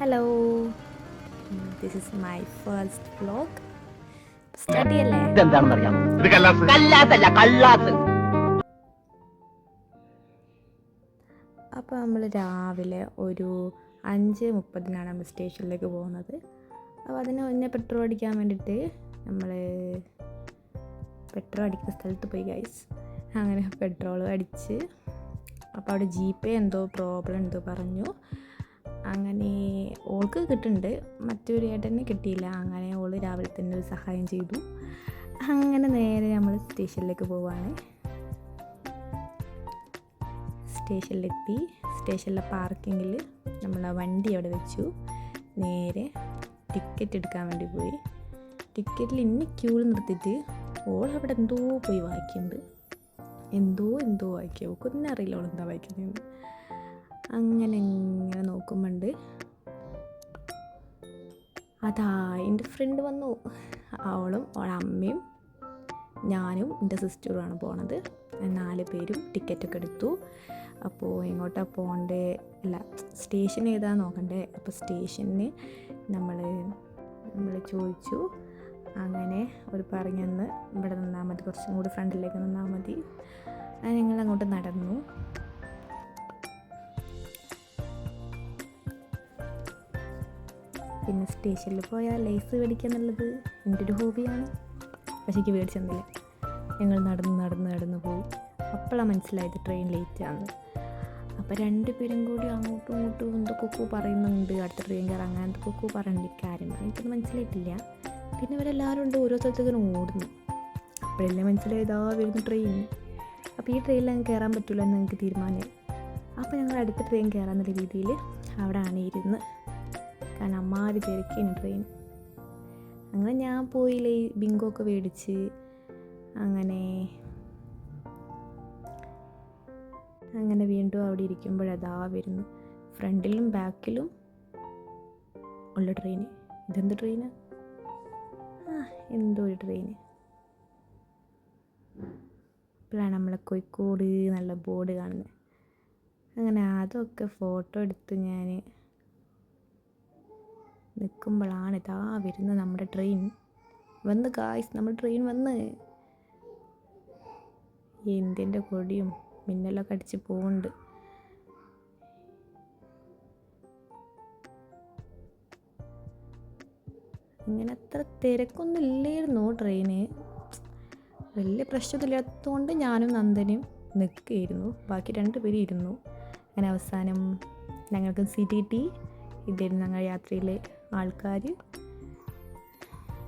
Hello, this is my first vlog. Study അല്ലേ? ഇതെന്താണെന്നറിയാം. ഇത് കല്ലാത്തല്ല കള്ളാത്ത്. അപ്പോൾ നമ്മൾ രാവിലെ ഒരു 5:30 നമ്മൾ സ്റ്റേഷനിലേക്ക് പോകുന്നത്. അപ്പോൾ അതിന് മുന്നേ പെട്രോൾ അടിക്കാൻ വേണ്ടിയിട്ട് നമ്മൾ പെട്രോൾ അടിക്കുന്ന സ്ഥലത്ത് പോയി ഗൈസ്. അങ്ങനെ പെട്രോൾ അടിച്ച് അപ്പോൾ അവിടെ ജീപ്പേ എന്തോ പ്രോബ്ലം എന്തോ പറഞ്ഞു. അങ്ങനെ ഓൾക്ക് കിട്ടുന്നുണ്ട്, മറ്റൊരു ഏട്ടന് കിട്ടിയില്ല. അങ്ങനെ ഓൾ രാവിലെ തന്നെ ഒരു സഹായം ചെയ്തു. അങ്ങനെ നേരെ നമ്മൾ സ്റ്റേഷനിലേക്ക് പോവാണ്. സ്റ്റേഷനിലെത്തി. സ്റ്റേഷനിലെ പാർക്കിങ്ങിൽ നമ്മൾ ആ വണ്ടി അവിടെ വെച്ചു. നേരെ ടിക്കറ്റ് എടുക്കാൻ വേണ്ടി പോയി. ടിക്കറ്റിൽ ഇനി ക്യൂവിൽ നിർത്തിയിട്ട് ഓൾ അവിടെ എന്തോ പോയി വായിക്കുന്നുണ്ട്. എന്തോ വായിക്കുക, ഓൾക്കൊന്നും അറിയില്ല ഓൾ എന്താ വായിക്കുന്നത്. അങ്ങനെ ഇങ്ങനെ നോക്കുമ്പോണ്ട് അതാ എൻ്റെ ഫ്രണ്ട് വന്നു. അവളും അവളുടെ അമ്മയും ഞാനും എൻ്റെ സിസ്റ്ററുമാണ് പോണത്. 4 പേരും ടിക്കറ്റൊക്കെ എടുത്തു. അപ്പോൾ എങ്ങോട്ടാണ് പോകണ്ടേ, അല്ല സ്റ്റേഷൻ ഏതാണെന്ന് നോക്കണ്ടേ. അപ്പോൾ സ്റ്റേഷന് നമ്മൾ ചോദിച്ചു. അങ്ങനെ ഒരു പറഞ്ഞെന്ന് ഇവിടെ നിന്നാൽ മതി, കുറച്ചും കൂടി ഫ്രണ്ടിലേക്ക് നിന്നാൽ മതി. അങ്ങനെ ഞങ്ങൾ അങ്ങോട്ട് നടന്നു. പിന്നെ സ്റ്റേഷനിൽ പോയാൽ ലേസ് മേടിക്കുക എന്നുള്ളത് എൻ്റെ ഒരു ഹോബിയാണ്. പക്ഷേ എനിക്ക് മേടിച്ചെന്നില്ല. ഞങ്ങൾ നടന്ന് പോയി. അപ്പോഴാണ് മനസ്സിലായത് ട്രെയിൻ ലേറ്റ് ആണ്. അപ്പോൾ 2 പേരും കൂടി അങ്ങോട്ടും ഇങ്ങോട്ടും എന്തൊക്കെ പറയുന്നുണ്ട്, അടുത്ത ട്രെയിൻ കയറാൻ അങ്ങനെ എന്തൊക്കെ പറയുന്നുണ്ട്. കാര്യം എനിക്കൊന്നും മനസ്സിലായിട്ടില്ല. പിന്നെ ഇവരെല്ലാവരും ഉണ്ട് ഓരോ സ്ഥലത്തേക്ക് ഓടുന്നു. അപ്പോഴല്ലേ മനസ്സിലായതാ വരുന്നു ട്രെയിൻ. അപ്പോൾ ഈ ട്രെയിനിൽ അങ്ങ് കയറാൻ പറ്റില്ല എന്ന് ഞങ്ങൾക്ക് തീരുമാനമായി. അപ്പോൾ ഞങ്ങൾ അടുത്ത ട്രെയിൻ കയറാമെന്നുള്ള രീതിയിൽ അവിടെയാണ് ഇരുന്ന്. കാരണം അമ്മാതിരി തിരക്കേന് ട്രെയിൻ. അങ്ങനെ ഞാൻ പോയില്ലേ, ബിങ്കോ ഒക്കെ മേടിച്ച് അങ്ങനെ വീണ്ടും അവിടെ ഇരിക്കുമ്പോഴതാ വരുന്നു ഫ്രണ്ടിലും ബാക്കിലും ഉള്ള ട്രെയിന്. ഇതെന്ത് ട്രെയിന്? എന്തോ ഒരു ട്രെയിന്. ഇപ്പോഴാണ് നമ്മളെ കോഴിക്കോട് നല്ല ബോർഡ് കാണുന്നത്. അങ്ങനെ അതൊക്കെ ഫോട്ടോ എടുത്ത് ഞാൻ നിൽക്കുമ്പോഴാണ് ഇതാ വരുന്നത് നമ്മുടെ ട്രെയിൻ. വന്ന് ഗായ്സ്, നമ്മുടെ ട്രെയിൻ വന്ന്. ഇന്ത്യൻ്റെ കൊടിയും മിന്നലൊക്കെ അടിച്ച് പോകുന്നുണ്ട്. ഇങ്ങനെ അത്ര തിരക്കൊന്നും ഇല്ലായിരുന്നു ട്രെയിന്. വലിയ പ്രശ്നമില്ലാത്തതുകൊണ്ട് ഞാനും നന്ദനും നിൽക്കുകയായിരുന്നു. ബാക്കി 2 പേരും ഇരുന്നു. അങ്ങനെ അവസാനം ഞങ്ങൾക്ക് സീറ്റ് കിട്ടി. ഇതായിരുന്നു ഞങ്ങൾ യാത്രയിലെ ആൾക്കാർ.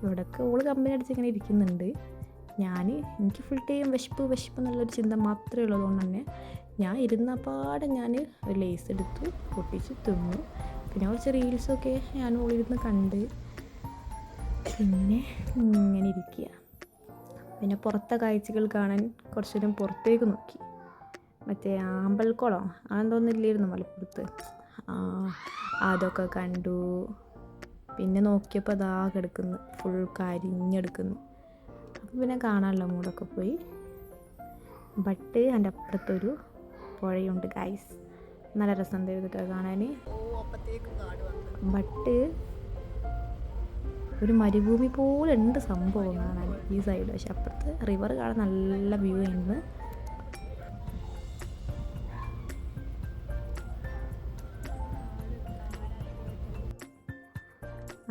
ഇവിടെയൊക്കെ ഓള് കമ്പനി അടിച്ച് ഇങ്ങനെ ഇരിക്കുന്നുണ്ട്. എനിക്ക് ഫുൾ ടൈം വിശപ്പ് എന്നുള്ളൊരു ചിന്ത മാത്രമേ ഉള്ളതുകൊണ്ട് തന്നെ ഞാൻ ഇരുന്നപാടെ ഞാൻ ഒരു ലേസ് എടുത്തു, പൊട്ടിച്ച് തിന്നു. പിന്നെ കുറച്ച് റീൽസൊക്കെ ഞാൻ ഓളിരുന്ന് കണ്ട് പിന്നെ ഇങ്ങനെ ഇരിക്കുക. പിന്നെ പുറത്തെ കാഴ്ചകൾ കാണാൻ കുറച്ചു നേരം പുറത്തേക്ക് നോക്കി. മറ്റേ ആമ്പൽക്കുളം അതെന്തോന്നില്ലായിരുന്നു മലപ്പുറത്ത്, അതൊക്കെ കണ്ടു. പിന്നെ നോക്കിയപ്പോൾ അതാ കിടക്കുന്നു, ഫുൾ കരിഞ്ഞെടുക്കുന്നു. അപ്പം പിന്നെ കാണാനുള്ള മൂടൊക്കെ പോയി. ബട്ട് എൻ്റെ അപ്പുറത്തൊരു പുഴയുണ്ട് ഗൈസ്, നല്ല രസം ചെയ്തിട്ട് കാണാൻ. ബട്ട് ഒരു മരുഭൂമി പോലെ ഉണ്ട് സംഭവം കാണാൻ ഈ സൈഡ്. പക്ഷെ അപ്പുറത്ത് റിവർ കാണാൻ നല്ല വ്യൂ ഉണ്ട്.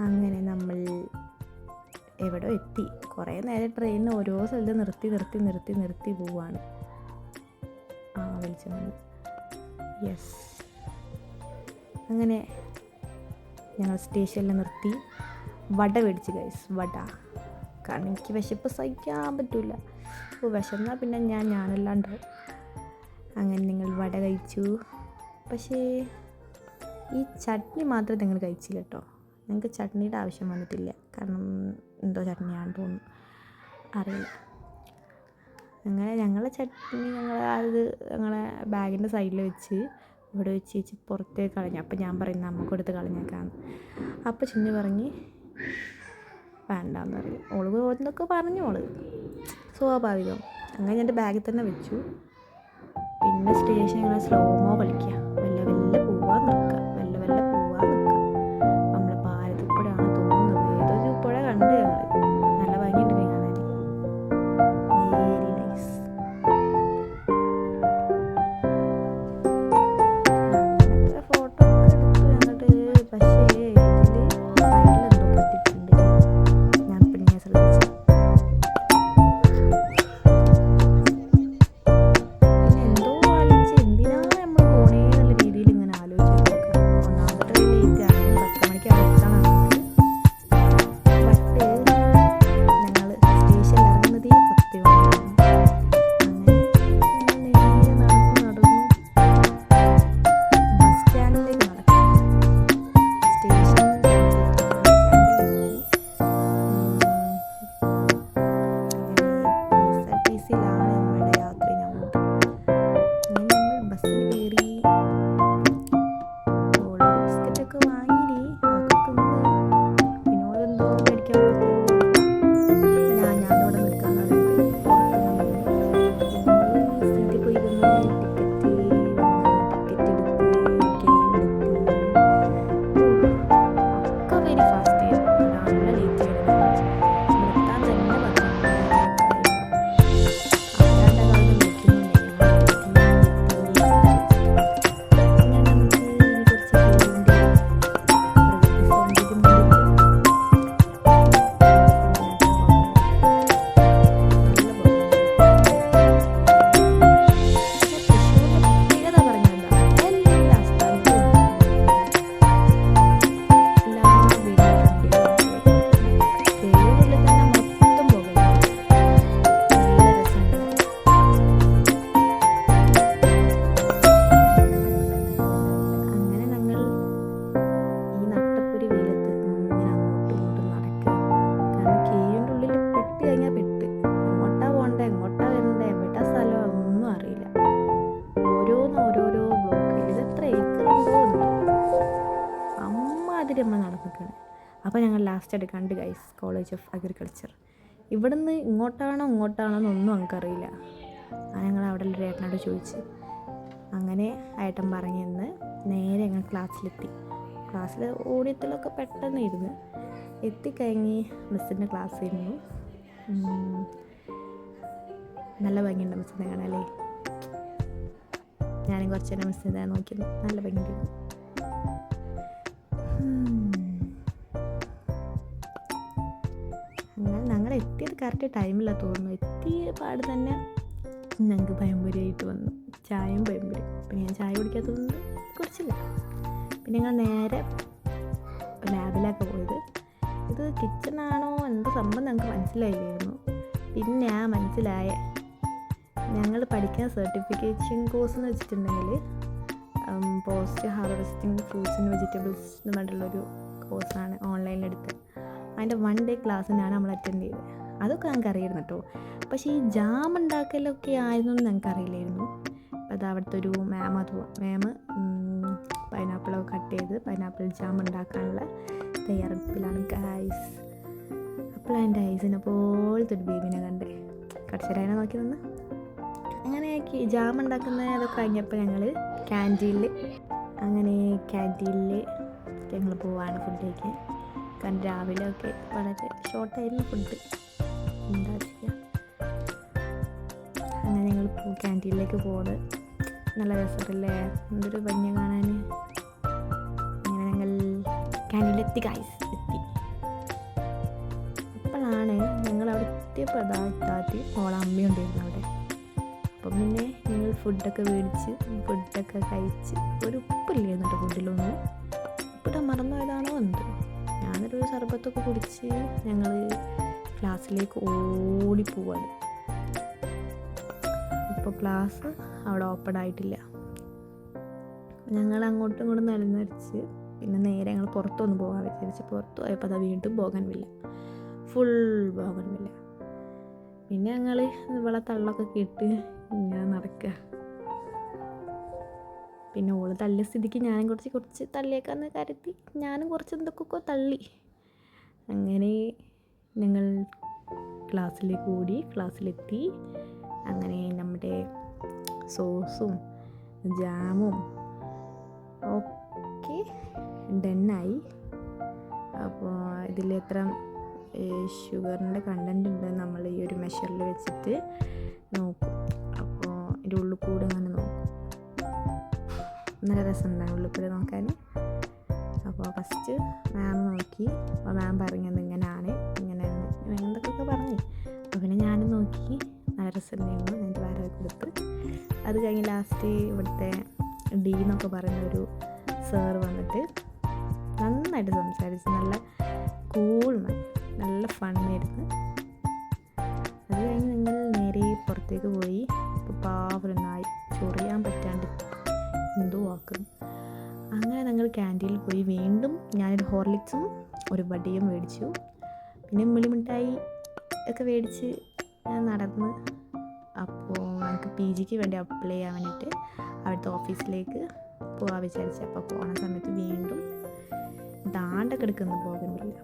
അങ്ങനെ നമ്മൾ എവിടെ എത്തി. കുറേ നേരം ട്രെയിനിന് ഓരോ സ്ഥലത്ത് നിർത്തി പോവാണ്. വെളിച്ചം വന്നു. യെസ്, അങ്ങനെ ഞങ്ങൾ സ്റ്റേഷനിൽ നിർത്തി. വട മേടിച്ച് ഗൈസ്, വട. കാരണം എനിക്ക് വിശപ്പ് സഹിക്കാൻ പറ്റില്ല. വിശന്നാൽ പിന്നെ ഞാനല്ലാണ്ടാവും. അങ്ങനെ നിങ്ങൾ വട കഴിച്ചു. പക്ഷേ ഈ ചട്നി മാത്രം നിങ്ങൾ കഴിച്ചില്ല കേട്ടോ. ഞങ്ങൾക്ക് ചട്നിയുടെ ആവശ്യം വന്നിട്ടില്ല. കാരണം എന്തോ ചട്നിയാണെന്ന് തോന്നുന്നു, അറിയില്ല. അങ്ങനെ ഞങ്ങളെ ചട്നി ഞങ്ങളെ ബാഗിൻ്റെ സൈഡിൽ വെച്ച് ഇവിടെ വെച്ച് പുറത്തേക്ക് കളഞ്ഞു. അപ്പം ഞാൻ പറയുന്നത് നമുക്ക് എടുത്ത് കളഞ്ഞേക്കാന്ന്. അപ്പോൾ ചിന്നു പറഞ്ഞ് വേണ്ടാന്ന് പറയും. ഓള് എന്തൊക്കെ പറഞ്ഞു, സ്വാഭാവികം. അങ്ങനെ എൻ്റെ ബാഗിൽ തന്നെ വെച്ചു. പിന്നെ സ്റ്റേഷൻ ഇങ്ങനെ സ്ലോമോ കളിക്കുക, വെല്ല പോവാൻ നിൽക്കുക. മാതിരി നമ്മൾ നടന്നിരിക്കുകയാണ്. അപ്പോൾ ഞങ്ങൾ ലാസ്റ്റ് കണ്ട് ഗൈസ് കോളേജ് ഓഫ് അഗ്രികൾച്ചർ. ഇവിടുന്ന് ഇങ്ങോട്ടാണോ എന്നൊന്നും നമുക്കറിയില്ല. ഞങ്ങൾ അവിടെ ഒരു ഏട്ടനോട് ചോദിച്ച്, അങ്ങനെ ഏട്ടൻ പറഞ്ഞെന്ന് നേരെ ഞങ്ങൾ ക്ലാസ്സിലെത്തി. ക്ലാസ്സിൽ ഓടിയത്തിലൊക്കെ പെട്ടെന്ന് ഇരുന്ന് എത്തിക്കഴിഞ്ഞ് മിസ്സിൻ്റെ ക്ലാസ് ആയിരുന്നു. നല്ല ഭംഗിയുണ്ട് മിസ്സിനെ കാണാല്ലേ. ഞാനും കുറച്ച് നേരം മിസ്സിനെ നോക്കിയിരുന്നു. നല്ല ഭംഗിയുണ്ട്. അങ്ങനെ ഞങ്ങൾ എത്തിയത് കറക്റ്റ് ടൈമില്ല തോന്നുന്നു. എത്തിയ പാട് തന്നെ ഞങ്ങൾക്ക് പഴംപൊരി ആയിട്ട് വന്നു. ചായയും പഴംപൊരി. പിന്നെ ഞാൻ ചായ കുടിക്കാത്തതുകൊണ്ട് കുടിച്ചില്ല. പിന്നെ ഞങ്ങൾ നേരെ ലാബിലൊക്കെ പോയത്. ഇത് കിച്ചണാണോ എന്തോ സംഭവം ഞങ്ങൾക്ക് മനസ്സിലായില്ലായിരുന്നു. പിന്നെ മനസ്സിലായ ഞങ്ങൾ പഠിക്കുന്ന സർട്ടിഫിക്കേഷൻ കോഴ്സ് എന്ന് വെച്ചിട്ടുണ്ടെങ്കിൽ post harvesting fruits and vegetables എന്ന് പറഞ്ഞിട്ടുള്ളൊരു കോഴ്സാണ് ഓൺലൈനിലെടുത്ത്. അതിൻ്റെ 1 day ക്ലാസ്സിനാണ് നമ്മൾ അറ്റൻഡ് ചെയ്തത്. അതൊക്കെ ഞങ്ങൾക്ക് അറിയായിരുന്നു കേട്ടോ. പക്ഷേ ഈ ജാം ഉണ്ടാക്കലൊക്കെ ആയിരുന്നു എന്ന് ഞങ്ങൾക്ക് അറിയില്ലായിരുന്നു. അത് അവിടുത്തെ ഒരു മാം പൈനാപ്പിളൊക്കെ കട്ട് ചെയ്ത് പൈനാപ്പിൾ ജാം ഉണ്ടാക്കാനുള്ള തയ്യാറെടുപ്പിലാണ് ഗൈസ്. അപ്പോഴാണ് എൻ്റെ ഐസിനെ പോലത്തെ ഒരു ബേബിനെ കണ്ടേ. കടച്ചരായനെ നോക്കി നിന്ന് അങ്ങനെ ജാം ഉണ്ടാക്കുന്ന അതൊക്കെ കഴിഞ്ഞപ്പോൾ ഞങ്ങൾ ക്യാൻറ്റീനിൽ ഞങ്ങൾ പോവാണ് ഫുഡ് കഴിക്കാൻ. കാരണം രാവിലെയൊക്കെ വളരെ ഷോർട്ടായിരുന്നു ഫുഡ്. എന്താ ചെയ്യുക. അങ്ങനെ ഞങ്ങൾ ക്യാൻറ്റീനിലേക്ക് പോകുന്നത് നല്ല രസമല്ലേ, എന്തൊരു ഭംഗി കാണാൻ. അങ്ങനെ ഞങ്ങൾ ക്യാൻറ്റീനിലെത്തി ഗൈസ്. അപ്പോഴാണ് ഞങ്ങൾ അവിടെ എത്തിയപ്പോൾ എത്താത്തി ഓളെ അമ്മയുണ്ടായിരുന്നു അവിടെ. അപ്പം പിന്നെ ഞങ്ങൾ ഫുഡൊക്കെ മേടിച്ച് ഫുഡൊക്കെ കഴിച്ച് ഒരു ഉപ്പില്ലായിരുന്നു കേട്ടോ ഫുഡിലൊന്നും. ഉപ്പിടാൻ മറന്നുപോയതാണോ എന്തോ. ഞാനൊരു സർബത്തൊക്കെ കുടിച്ച് ഞങ്ങൾ ക്ലാസ്സിലേക്ക് ഓടിപ്പോവാണ്. ഇപ്പോൾ ക്ലാസ് അവിടെ ഓപ്പൺ ആയിട്ടില്ല. ഞങ്ങൾ അങ്ങോട്ടും ഇങ്ങോട്ടും നിലനിരിച്ച് പിന്നെ നേരെ ഞങ്ങൾ പുറത്തൊന്ന് പോകാൻ വിചാരിച്ച് പുറത്ത് പോയപ്പോൾ അതാ വീണ്ടും ബോഗൺവില്ല, ഫുൾ ബോഗൺവില്ല. പിന്നെ ഞങ്ങൾ ഇവളെ തള്ളൊക്കെ കേട്ട് ഇങ്ങനെ നടക്കുക. പിന്നെ ഓള് തള്ളിയ സ്ഥിതിക്ക് ഞാനും കുറച്ച് തള്ളിയേക്കാന്ന് കരുതി ഞാനും കുറച്ച് എന്തൊക്കെ തള്ളി. അങ്ങനെ ഞങ്ങൾ ക്ലാസ്സിലെത്തി. അങ്ങനെ നമ്മുടെ സോസും ജാമും ഒക്കെ ഡണ്ണായി. അപ്പോൾ ഇതിൽ എത്ര ഷുഗറിൻ്റെ കണ്ടൻറ്റ് ഉണ്ട് നമ്മൾ ഈ ഒരു മെഷറിൽ വെച്ചിട്ട് നോക്കും. അപ്പോൾ ഇതിൻ്റെ ഉള്ളിൽ കൂടെ അങ്ങനെ നോക്കും. നല്ല രസമുണ്ടാകും ഉള്ളിൽ കൂടെ നോക്കാൻ. അപ്പോൾ ഫസ്റ്റ് മാം നോക്കി. അപ്പോൾ മാം പറഞ്ഞത് ഇങ്ങനെ എന്തൊക്കെ പറഞ്ഞു. അപ്പോൾ പിന്നെ ഞാനും നോക്കി. നല്ല രസമുണ്ടായിരുന്നു. എന്നിട്ട് വേറെ കൊടുത്ത് അത് കഴിഞ്ഞ് ലാസ്റ്റ് ഇവിടുത്തെ ഡി എന്നൊക്കെ പറയുന്ന ഒരു സാർ വന്നിട്ട് നന്നായിട്ട് സംസാരിച്ച് നല്ല കൂൾ മാം, നല്ല ഫണ്ണായിരുന്നു. അത് കഴിഞ്ഞ് നിങ്ങൾ നേരെ പുറത്തേക്ക് പോയി. ഇപ്പോൾ പാവനായി ചൊറിയാൻ പറ്റാണ്ട് എന്തോ ആക്കുന്നു. അങ്ങനെ ഞങ്ങൾ ക്യാൻറ്റീനിൽ പോയി. വീണ്ടും ഞാനൊരു ഹോർലിക്സും ഒരു വടിയും മേടിച്ചു. പിന്നെ മിഠായി ഒക്കെ മേടിച്ച് ഞാൻ നടന്ന്. അപ്പോൾ നമുക്ക് PGക്ക് വേണ്ടി അപ്ലൈ ചെയ്യാൻ വേണ്ടിയിട്ട് അവിടുത്തെ ഓഫീസിലേക്ക് പോകാൻ വിചാരിച്ചു. അപ്പോൾ പോകുന്ന സമയത്ത് വീണ്ടും ദാണ്ടൊക്കെ എടുക്കുന്നു ബോഗൺവില്ല.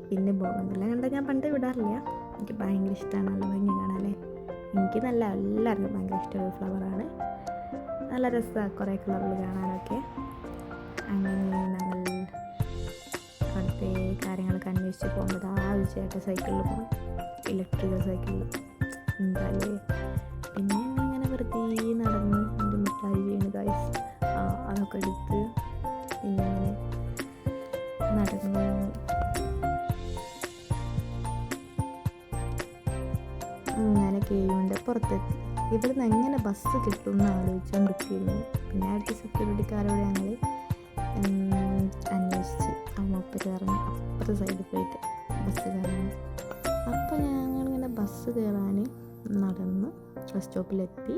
പിന്നെ ബോഗൺവില്ല കണ്ടാൽ ഞാൻ പണ്ട് വിടാറില്ല. എനിക്ക് ഭയങ്കര ഇഷ്ടമാണ്. നല്ല ഭംഗി കാണാനല്ലേ. എനിക്ക് നല്ല എല്ലാവർക്കും ഭയങ്കര ഇഷ്ടമുള്ള ഫ്ലവറാണ്. നല്ല രസമാണ് കുറേ കളറിൽ കാണാനൊക്കെ. അങ്ങനെ ഞങ്ങൾ അവിടുത്തെ കാര്യങ്ങളൊക്കെ അന്വേഷിച്ച് പോകുമ്പോൾ ആ ഒരു ചേട്ടൻ സൈക്കിളിൽ പോകും, ഇലക്ട്രിക്കൽ സൈക്കിളിൽ. എന്തായാലേ പിന്നെ ഞങ്ങളിങ്ങനെ വെറുതെ നടന്ന് എൻ്റെ മിഠായി വീണ് ഗൈസ് അതൊക്കെ എടുത്ത് പിന്നെ ഇങ്ങനെ നടന്നു. അങ്ങനെ കേയുണ്ട് പുറത്തെത്തി. ഇവിടുന്ന് എങ്ങനെ ബസ് കിട്ടും എന്ന് ആലോചിച്ചുകൊണ്ടിരിക്കുന്നു. പിന്നെ അടുത്ത സെക്യൂരിറ്റിക്കാരോട് ഞങ്ങൾ അന്വേഷിച്ച് ആ മൂപ്പര് പറഞ്ഞ് അപ്പുറത്തെ സൈഡിൽ പോയിട്ട് ബസ് കയറാൻ. അപ്പോൾ ഞങ്ങളിങ്ങനെ ബസ് കയറാൻ നടന്ന് ബസ് സ്റ്റോപ്പിലെത്തി.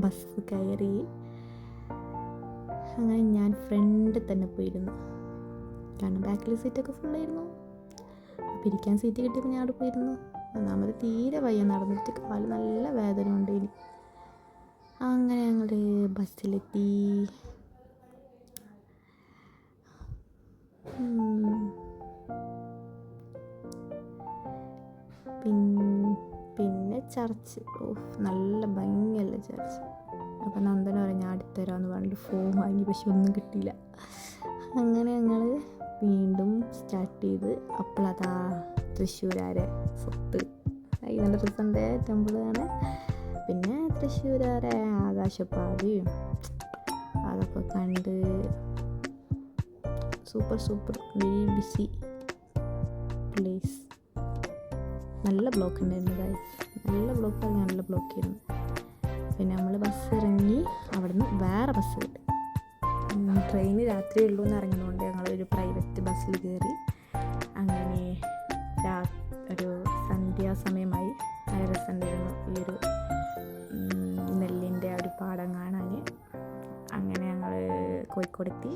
ബസ് കയറി. അങ്ങനെ ഞാൻ ഫ്രണ്ടിൽ തന്നെ പോയിരുന്നു. കാരണം ബാക്കിൽ സീറ്റൊക്കെ ഫുള്ളായിരുന്നു. അപ്പോൾ ഇരിക്കാൻ സീറ്റ് കിട്ടിയപ്പോൾ ഞാൻ അവിടെ പോയിരുന്നു. ഒന്നാമത് തീരെ വയ്യ, നടന്നിട്ട് കാല് നല്ല വേദന ഉണ്ട് ഇനി. അങ്ങനെ ഞങ്ങൾ ബസ്സിലെത്തി. ചർച്ച്, നല്ല ഭംഗിയല്ല ചർച്ച്. അപ്പം നന്ദന പറയും ഞാൻ അടുത്തരാന്ന് പറഞ്ഞിട്ട് ഫോം വാങ്ങി, പക്ഷെ ഒന്നും കിട്ടിയില്ല. അങ്ങനെ ഞങ്ങൾ വീണ്ടും സ്റ്റാർട്ട് ചെയ്ത്. അപ്പോഴതാ തൃശ്ശൂരാരെ ഫുഡ് നല്ല രസമുണ്ട്, ടെമ്പിളാണ്. പിന്നെ തൃശ്ശൂരാരെ ആകാശപ്പാതയും അതൊക്കെ കണ്ട് സൂപ്പർ വെരി ബിസി പ്ലേസ്. നല്ല ബ്ലോക്ക് ഉണ്ടായിരുന്നു ഗൈസ്, നല്ല ബ്ലോക്ക് ആയിരുന്നു. പിന്നെ നമ്മൾ ബസ് ഇറങ്ങി, അവിടെ നിന്ന് വേറെ ബസ് കിട്ടി. ട്രെയിന് രാത്രി ഉള്ളൂ എന്ന് ഇറങ്ങുന്നതുകൊണ്ട് ഞങ്ങൾ ഒരു പ്രൈവറ്റ് ബസ്സിൽ കയറി. അങ്ങനെ ഒരു സന്ധ്യാസമയമായി. നല്ല രസമുണ്ടായിരുന്നു ഈ ഒരു നെല്ലിൻ്റെ ഒരു പാടം കാണാൻ. അങ്ങനെ ഞങ്ങൾ കോഴിക്കോടെത്തി.